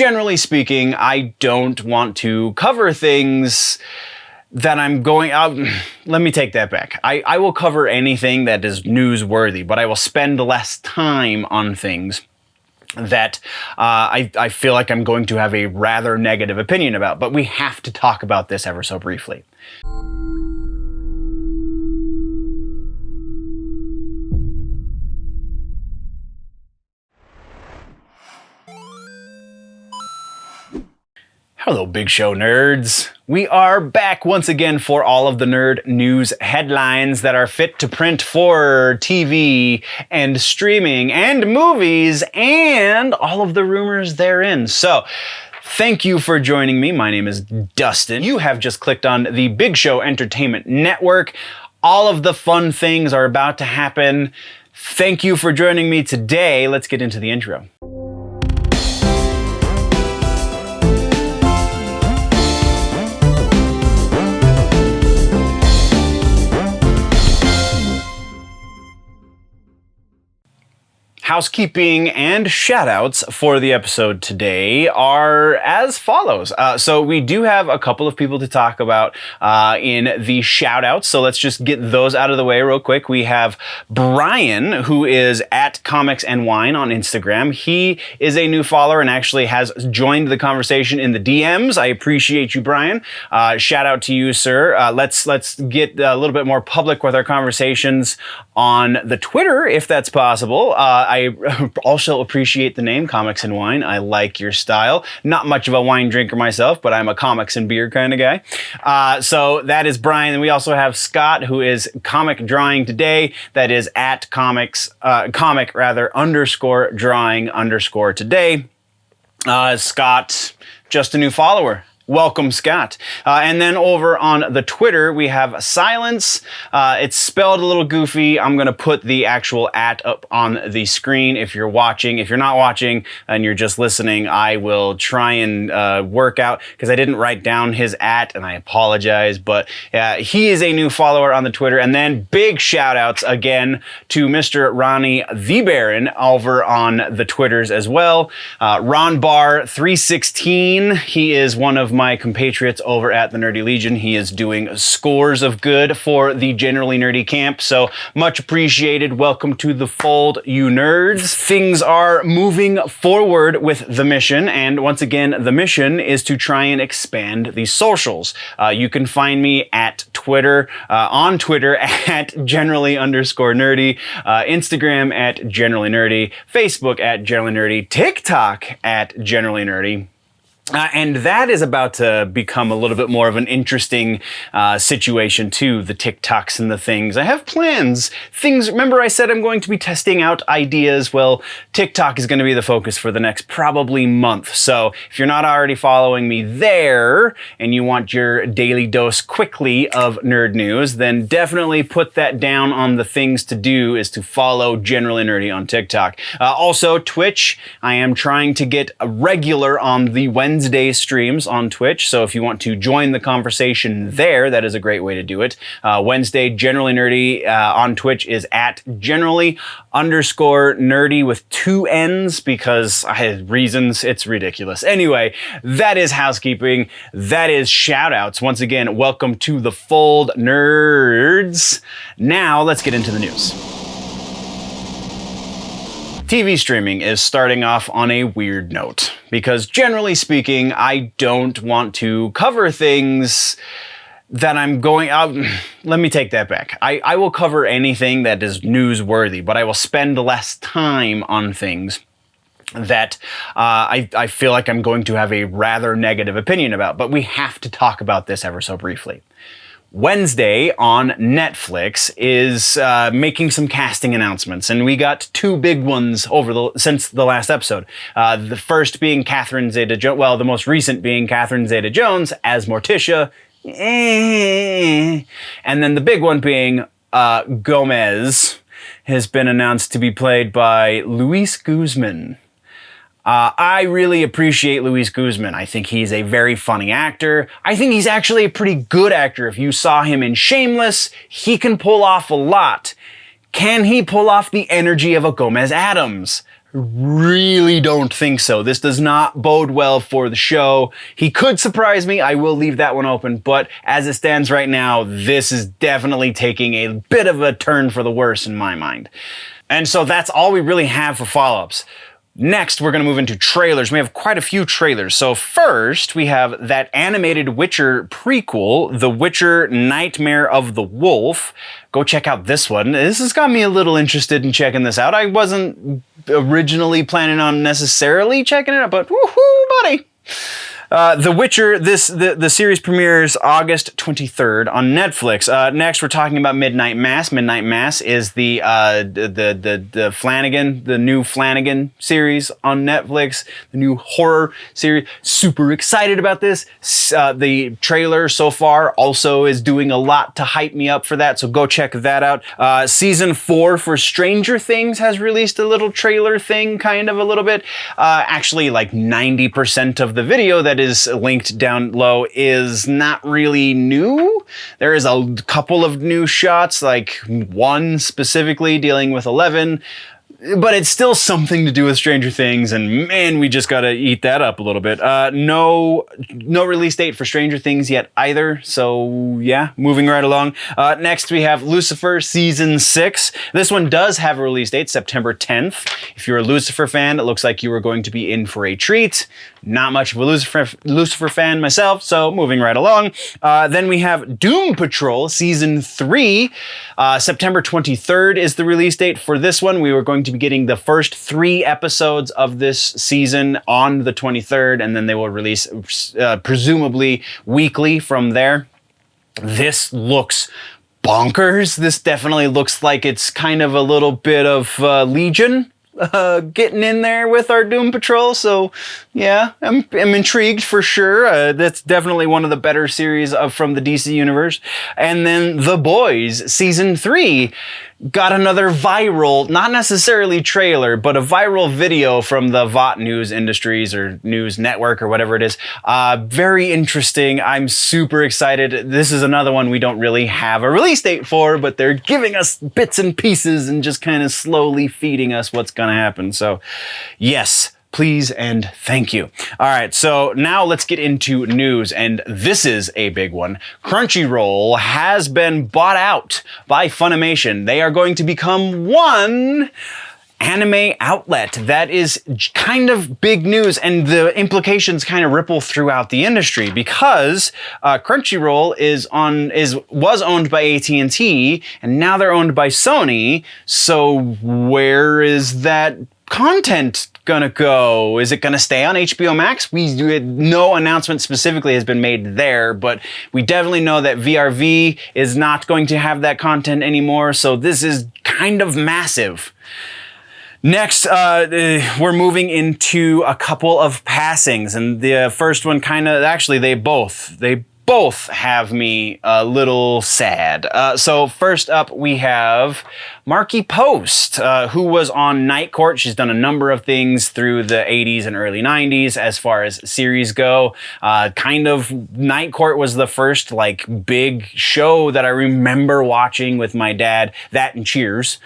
generally speaking, I don't want to cover things that I'm going out. Let me take that back. I will cover anything that is newsworthy, but I will spend less time on things that I feel like I'm going to have a rather negative opinion about. But we have to talk about this ever so briefly. Hello, Big Show nerds. We are back once again for all of the nerd news headlines that are fit to print for TV and streaming and movies and all of the rumors therein. So, thank you for joining me. My name is Dustin. You have just clicked on the Big Show Entertainment Network. All of the fun things are about to happen. Thank you for joining me today. Let's get into the intro. Housekeeping and shoutouts for the episode today are as follows. So we do have a couple of people to talk about in the shoutouts. So let's just get those out of the way real quick. We have Brian, who is at Comics and Wine on Instagram. He is a new follower and actually has joined the conversation in the DMs. I appreciate you, Brian. Shout out to you, sir. Let's get a little bit more public with our conversations on the Twitter, if that's possible. I also appreciate the name Comics and Wine. I like your style. Not much of a wine drinker myself, but I'm a comics and beer kind of guy. So that is Brian. And we also have Scott, who is comic drawing today. That is at comic underscore drawing underscore today. Scott, just a new follower. Welcome, Scott. And then over on the Twitter, we have Silence. It's spelled a little goofy. I'm going to put the actual @ up on the screen if you're watching. If you're not watching and you're just listening, I will try and work out, because I didn't write down his @ and I apologize. But he is a new follower on the Twitter. And then big shout outs again to Mr. Ronnie the Baron over on the Twitters as well. Ron Barr 316. He is one of my compatriots over at the Nerdy Legion. He is doing scores of good for the Generally Nerdy camp, so much appreciated. Welcome to the fold, you nerds. Things are moving forward with the mission, and once again, the mission is to try and expand the socials. You can find me at Twitter, on Twitter at generally underscore nerdy, Instagram at generally nerdy, Facebook at generally nerdy, TikTok at generally nerdy. And that is about to become a little bit more of an interesting situation too, the TikToks and the things. I have plans. Remember I said I'm going to be testing out ideas? Well, TikTok is going to be the focus for the next probably month. So if you're not already following me there and you want your daily dose quickly of nerd news, then definitely put that down on the things to do, is to follow Generally Nerdy on TikTok. Also, Twitch. I am trying to get regular on the Wednesday streams on Twitch, so if you want to join the conversation there, that is a great way to do it. Wednesday, Generally Nerdy on Twitch is at generally underscore nerdy with 2 N's, because I had reasons. It's ridiculous. Anyway, that is housekeeping. That is shout outs. Once again, welcome to the fold, nerds. Now let's get into the news. TV streaming is starting off on a weird note, because generally speaking, I don't want to cover things that I'm going out. Let me take that back. I will cover anything that is newsworthy, but I will spend less time on things that I feel like I'm going to have a rather negative opinion about. But we have to talk about this ever so briefly. Wednesday on Netflix is making some casting announcements, and we got 2 big ones since the last episode. The first being Catherine Zeta-Jones, well, the most recent being Catherine Zeta-Jones as Morticia, and then the big one being Gomez has been announced to be played by Luis Guzman. I really appreciate Luis Guzman. I think he's a very funny actor. I think he's actually a pretty good actor. If you saw him in Shameless, he can pull off a lot. Can he pull off the energy of a Gomez Addams? really don't think so. This does not bode well for the show. He could surprise me. I will leave that one open. But as it stands right now, this is definitely taking a bit of a turn for the worse in my mind. And so that's all we really have for follow-ups. Next, we're going to move into trailers. We have quite a few trailers. So first, we have that animated Witcher prequel, The Witcher: Nightmare of the Wolf. Go check out this one. This has got me a little interested in checking this out. I wasn't originally planning on necessarily checking it out, but woohoo, buddy! The Witcher, the series premieres August 23rd on Netflix. Next, we're talking about Midnight Mass. Midnight Mass is the Flanagan, the new Flanagan series on Netflix, the new horror series. Super excited about this. The trailer so far also is doing a lot to hype me up for that, so go check that out. Season 4 for Stranger Things has released a little trailer thing, kind of a little bit. Actually, like 90% of the video that is linked down low is not really new. There is a couple of new shots, like one specifically dealing with 11, but it's still something to do with Stranger Things, and man, we just gotta eat that up a little bit. No release date for Stranger Things yet either, so yeah, moving right along. Next, we have Lucifer Season 6. This one does have a release date, September 10th. If you're a Lucifer fan, it looks like you are going to be in for a treat. Not much of a Lucifer fan myself, so moving right along. Then we have Doom Patrol Season 3. September 23rd is the release date for this one. We were going to be getting the first 3 episodes of this season on the 23rd, and then they will release presumably weekly from there. This looks bonkers. This definitely looks like it's kind of a little bit of Legion getting in there with our Doom Patrol, so yeah, I'm intrigued for sure. That's definitely one of the better series from the DC universe. And then The Boys Season 3 got another viral, not necessarily trailer, but a viral video from the VOT News Industries or News Network or whatever it is. Very interesting. I'm super excited. This is another one we don't really have a release date for, but they're giving us bits and pieces and just kind of slowly feeding us what's going to happen. So yes, please and thank you. All right, so now let's get into news, and this is a big one. Crunchyroll has been bought out by Funimation. They are going to become one anime outlet. That is kind of big news, and the implications kind of ripple throughout the industry because Crunchyroll was owned by AT&T, and now they're owned by Sony. So where is that content gonna go? Is it gonna stay on HBO Max? No announcement specifically has been made there, but we definitely know that VRV is not going to have that content anymore, so this is kind of massive. Next, we're moving into a couple of passings, and the first one they both have me a little sad. So first up, we have Markie Post, who was on Night Court. She's done a number of things through the 80s and early 90s as far as series go. Night Court was the first big show that I remember watching with my dad. That and Cheers,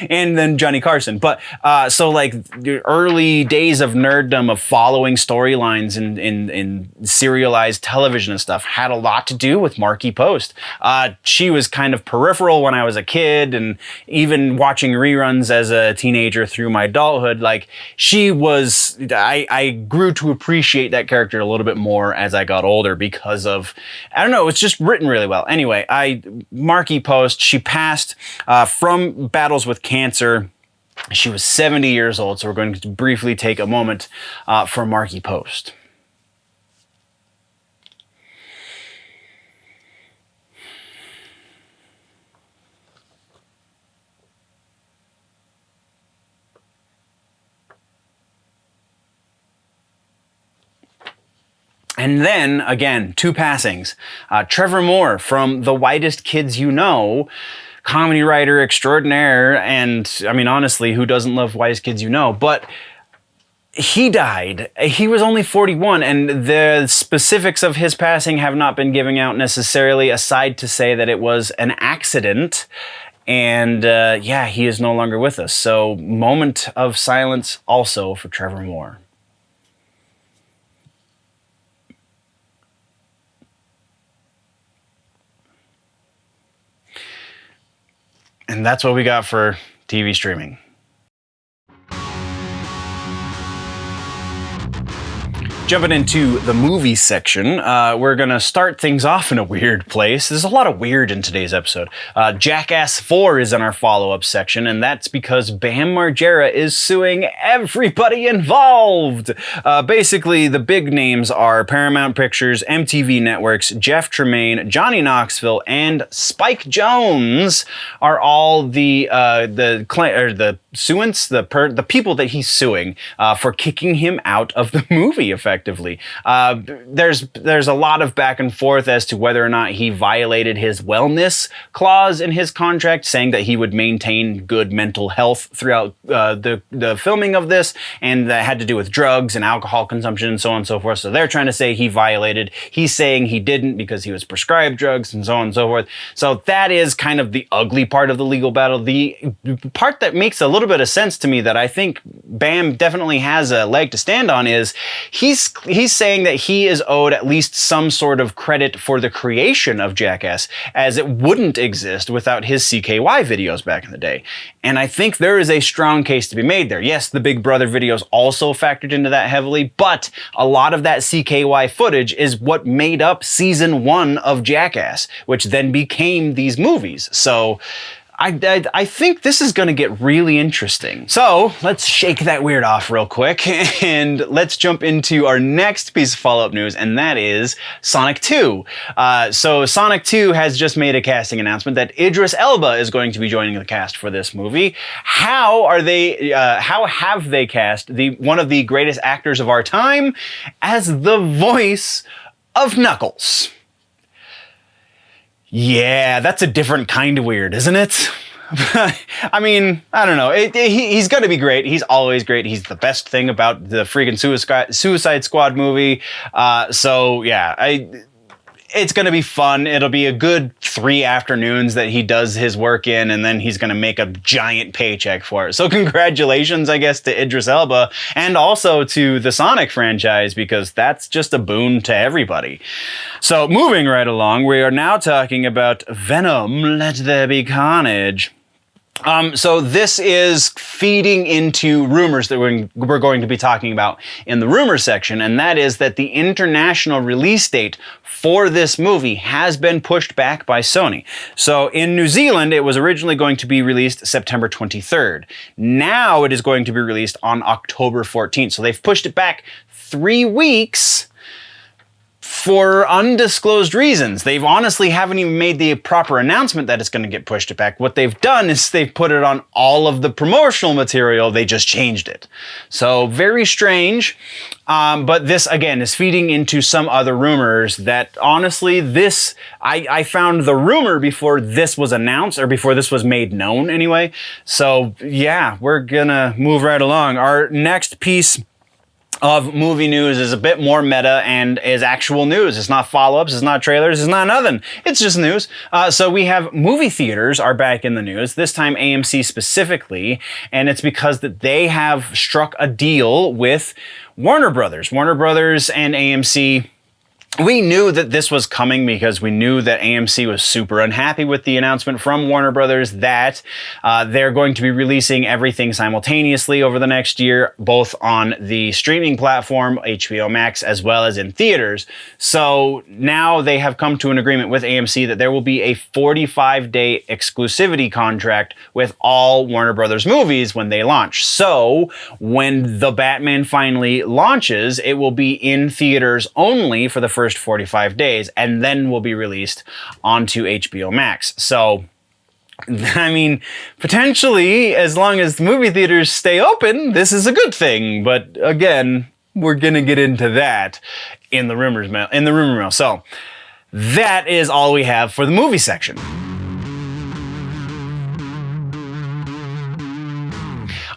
and then Johnny Carson. But the early days of nerddom of following storylines in serialized television and stuff had a lot to do with Markie Post. She was kind of peripheral when I was a kid, and even watching reruns as a teenager through my adulthood, I grew to appreciate that character a little bit more as I got older because of, I don't know, it's just written really well. Anyway, Markie Post, she passed from battles with cancer. She was 70 years old, so we're going to briefly take a moment for Markie Post. And then, again, 2 passings. Trevor Moore from The Whitest Kids You Know, comedy writer extraordinaire, and, I mean, honestly, who doesn't love Whitest Kids You Know? But he died. He was only 41, and the specifics of his passing have not been given out necessarily, aside to say that it was an accident. And yeah, he is no longer with us. So moment of silence also for Trevor Moore. And that's what we got for TV streaming. Jumping into the movie section, we're gonna start things off in a weird place. There's a lot of weird in today's episode. Jackass 4 is in our follow-up section, and that's because Bam Margera is suing everybody involved. Basically, the big names are Paramount Pictures, MTV Networks, Jeff Tremaine, Johnny Knoxville, and Spike Jonze are all the suants, the people that he's suing for kicking him out of the movie, effectively. There's a lot of back and forth as to whether or not he violated his wellness clause in his contract, saying that he would maintain good mental health throughout the filming of this, and that had to do with drugs and alcohol consumption and so on and so forth. So they're trying to say he violated. He's saying he didn't because he was prescribed drugs and so on and so forth. So that is kind of the ugly part of the legal battle. The part that makes a little bit of sense to me, that I think Bam definitely has a leg to stand on, is he's saying that he is owed at least some sort of credit for the creation of Jackass, as it wouldn't exist without his CKY videos back in the day. And I think there is a strong case to be made there. Yes, the Big Brother videos also factored into that heavily, but a lot of that CKY footage is what made up season 1 of Jackass, which then became these movies. So I think this is going to get really interesting. So let's shake that weird off real quick and let's jump into our next piece of follow-up news, and that is Sonic 2. So Sonic 2 has just made a casting announcement that Idris Elba is going to be joining the cast for this movie. How have they cast one of the greatest actors of our time as the voice of Knuckles? Yeah, that's a different kind of weird, isn't it? I mean, I don't know. He's going to be great. He's always great. He's the best thing about the freaking Suicide Squad movie. So, yeah, it's going to be fun. It'll be a good 3 afternoons that he does his work in, and then he's going to make a giant paycheck for it. So congratulations, I guess, to Idris Elba, and also to the Sonic franchise, because that's just a boon to everybody. So moving right along, we are now talking about Venom, Let There Be Carnage. So this is feeding into rumors that we're going to be talking about in the rumor section, and that is that the international release date for this movie has been pushed back by Sony. So in New Zealand, it was originally going to be released September 23rd. Now it is going to be released on October 14th. So they've pushed it back 3 weeks for undisclosed reasons. They've honestly haven't even made the proper announcement that it's going to get pushed back. What they've done is they've put it on all of the promotional material. They just changed it. So very strange. But this, again, is feeding into some other rumors that, honestly, I found the rumor before this was announced, or before this was made known anyway. So yeah, we're gonna move right along. Our next piece of movie news is a bit more meta and is actual news. It's not follow-ups, it's not trailers, it's not nothing. It's just news. So we have movie theaters are back in the news, this time AMC specifically, and it's because that they have struck a deal with Warner Brothers. Warner Brothers and AMC. We knew that this was coming because we knew that AMC was super unhappy with the announcement from Warner Brothers that they're going to be releasing everything simultaneously over the next year, both on the streaming platform, HBO Max, as well as in theaters. So now they have come to an agreement with AMC that there will be a 45-day exclusivity contract with all Warner Brothers movies when they launch. So when The Batman finally launches, it will be in theaters only for the first 45 days, and then will be released onto HBO Max. So, I mean, potentially, as long as the movie theaters stay open, this is a good thing. But again, we're gonna get into that in the rumor mill. So, that is all we have for the movie section.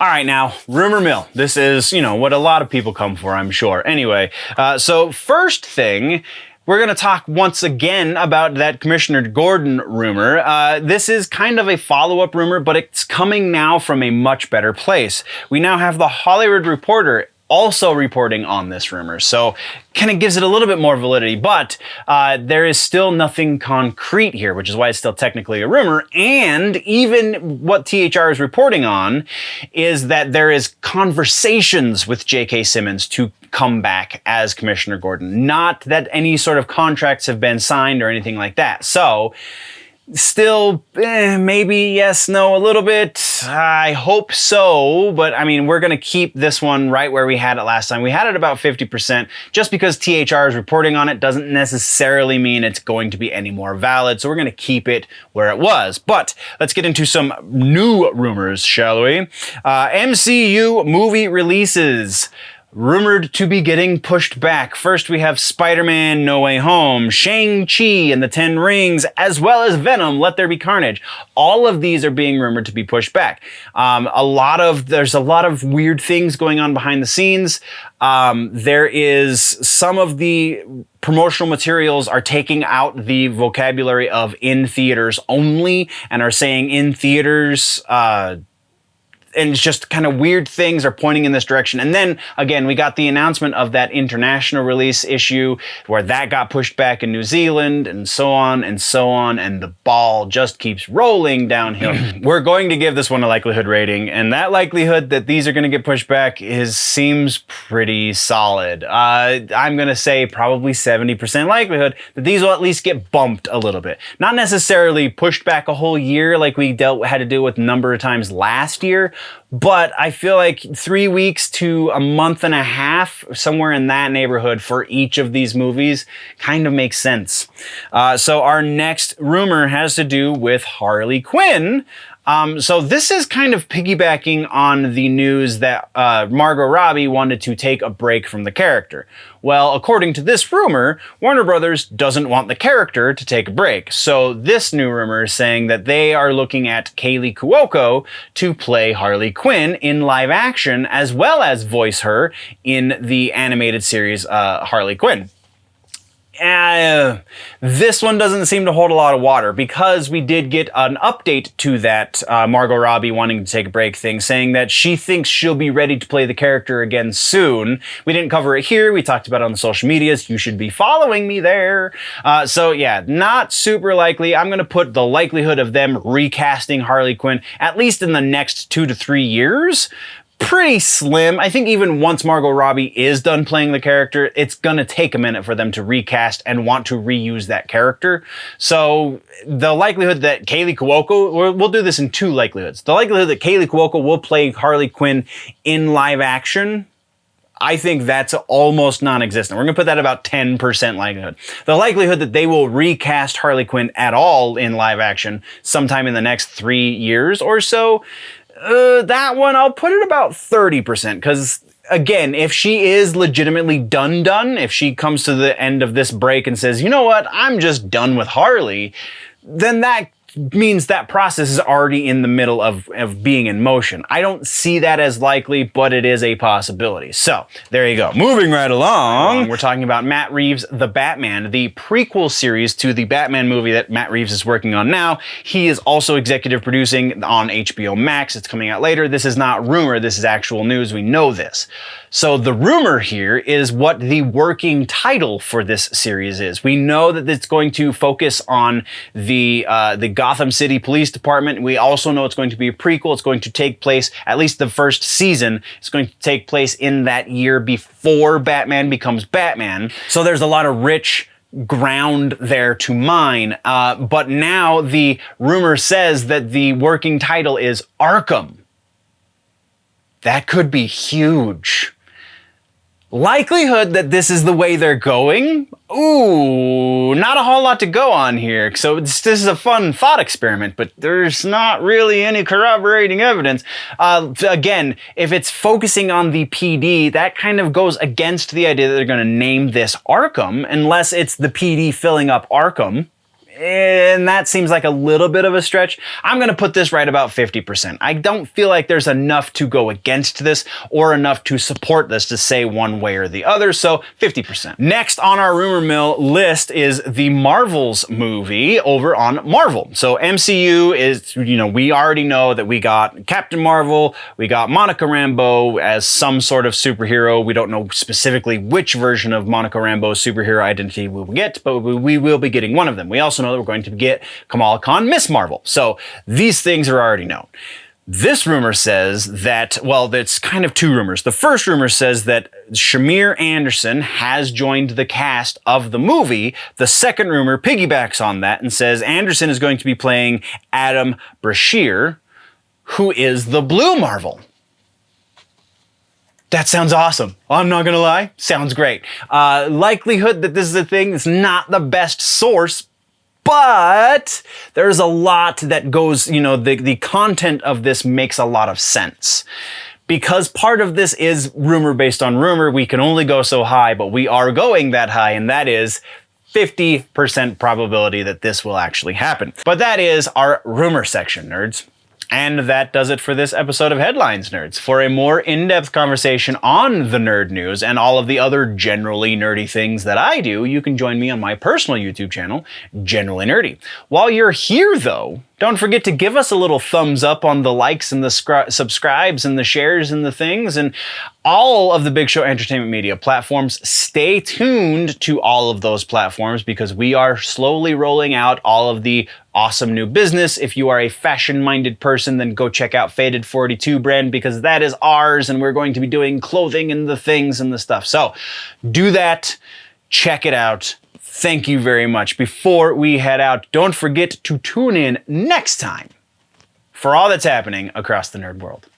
All right, now, rumor mill. This is, what a lot of people come for, I'm sure. Anyway, so first thing, we're going to talk once again about that Commissioner Gordon rumor. This is kind of a follow-up rumor, but it's coming now from a much better place. We now have the Hollywood Reporter also reporting on this rumor, so kind of gives it a little bit more validity, but there is still nothing concrete here, which is why it's still technically a rumor. And even what THR is reporting on is that there is conversations with J.K. Simmons to come back as Commissioner Gordon, not that any sort of contracts have been signed or anything like that. So still, maybe yes, no, a little bit. I hope so, but I mean, we're going to keep this one right where we had it last time. We had it about 50%. Just because THR is reporting on it doesn't necessarily mean it's going to be any more valid, so we're going to keep it where it was. But let's get into some new rumors, shall we? MCU movie releases rumored to be getting pushed back. First, we have Spider-Man No Way Home, Shang-Chi and the Ten Rings, as well as Venom, Let There Be Carnage. All of these are being rumored to be pushed back. There's a lot of weird things going on behind the scenes. There is some of the promotional materials are taking out the vocabulary of in theaters only and are saying in theaters, and it's just kind of weird things are pointing in this direction. And then, again, we got the announcement of that international release issue where that got pushed back in New Zealand and so on and so on. And the ball just keeps rolling downhill. We're going to give this one a likelihood rating. And that likelihood that these are going to get pushed back seems pretty solid. I'm going to say probably 70% likelihood that these will at least get bumped a little bit. Not necessarily pushed back a whole year like we had to deal with a number of times last year, but I feel like 3 weeks to a month and a half, somewhere in that neighborhood for each of these movies kind of makes sense. So our next rumor has to do with Harley Quinn. So this is kind of piggybacking on the news that Margot Robbie wanted to take a break from the character. Well, according to this rumor, Warner Brothers doesn't want the character to take a break. So this new rumor is saying that they are looking at Kaley Cuoco to play Harley Quinn in live action, as well as voice her in the animated series Harley Quinn. This one doesn't seem to hold a lot of water because we did get an update to that Margot Robbie wanting to take a break thing, saying that she thinks she'll be ready to play the character again soon. We didn't cover it here. We talked about it on the social medias. You should be following me there. So yeah, not super likely. I'm going to put the likelihood of them recasting Harley Quinn, at least in the next 2 to 3 years, pretty slim. I think even once Margot Robbie is done playing the character, it's gonna take a minute for them to recast and want to reuse that character. So the likelihood that Kaley Cuoco, we'll do this in 2 likelihoods. The likelihood that Kaley Cuoco will play Harley Quinn in live action, I think that's almost non-existent. We're gonna put that about 10% likelihood. The likelihood that they will recast Harley Quinn at all in live action sometime in the next 3 years or so, that one, I'll put it about 30%, because again, if she is legitimately done, if she comes to the end of this break and says, you know what, I'm just done with Harley, then that means that process is already in the middle of being in motion. I don't see that as likely, but it is a possibility. So there you go. Moving right along, we're talking about Matt Reeves' The Batman, the prequel series to the Batman movie that Matt Reeves is working on now. He is also executive producing on HBO Max. It's coming out later. This is not rumor. This is actual news. We know this. So the rumor here is what the working title for this series is. We know that it's going to focus on the Gotham City Police Department. We also know it's going to be a prequel. It's going to take place, at least the first season, it's going to take place in that year before Batman becomes Batman. So there's a lot of rich ground there to mine. But now the rumor says that the working title is Arkham. That could be huge. Likelihood that this is the way they're going? Ooh, not a whole lot to go on here. So this is a fun thought experiment, but there's not really any corroborating evidence. Again, if it's focusing on the PD, that kind of goes against the idea that they're going to name this Arkham, unless it's the PD filling up Arkham. and that seems like a little bit of a stretch. I'm gonna put this right about 50%. I don't feel like there's enough to go against this or enough to support this to say one way or the other, so 50%. Next on our rumor mill list is the Marvels movie over on Marvel. So MCU is, we already know that we got Captain Marvel, we got Monica Rambeau as some sort of superhero. We don't know specifically which version of Monica Rambeau's superhero identity we will get, but we will be getting one of them. We also know that we're going to get Kamala Khan, Miss Marvel. So these things are already known. This rumor says that, well, it's kind of two rumors. The first rumor says that Shamire Anderson has joined the cast of the movie. The second rumor piggybacks on that and says Anderson is going to be playing Adam Brashear, who is the Blue Marvel. That sounds awesome. I'm not gonna lie, sounds great. Likelihood that this is a thing is not the best source, but there's a lot that goes, the content of this makes a lot of sense. Because part of this is rumor based on rumor, we can only go so high, but we are going that high, and that is 50% probability that this will actually happen. But that is our rumor section, nerds. And that does it for this episode of Headlines, nerds. For a more in-depth conversation on the nerd news and all of the other generally nerdy things that I do, you can join me on my personal YouTube channel, Generally Nerdy. While you're here, though, don't forget to give us a little thumbs up on the likes and the subscribes and the shares and the things, and all of the Big Show Entertainment Media platforms. Stay tuned to all of those platforms because we are slowly rolling out all of the awesome new business. If you are a fashion-minded person, then go check out Faded 42 brand because that is ours, and we're going to be doing clothing and the things and the stuff. So do that. Check it out. Thank you very much. Before we head out, don't forget to tune in next time for all that's happening across the nerd world.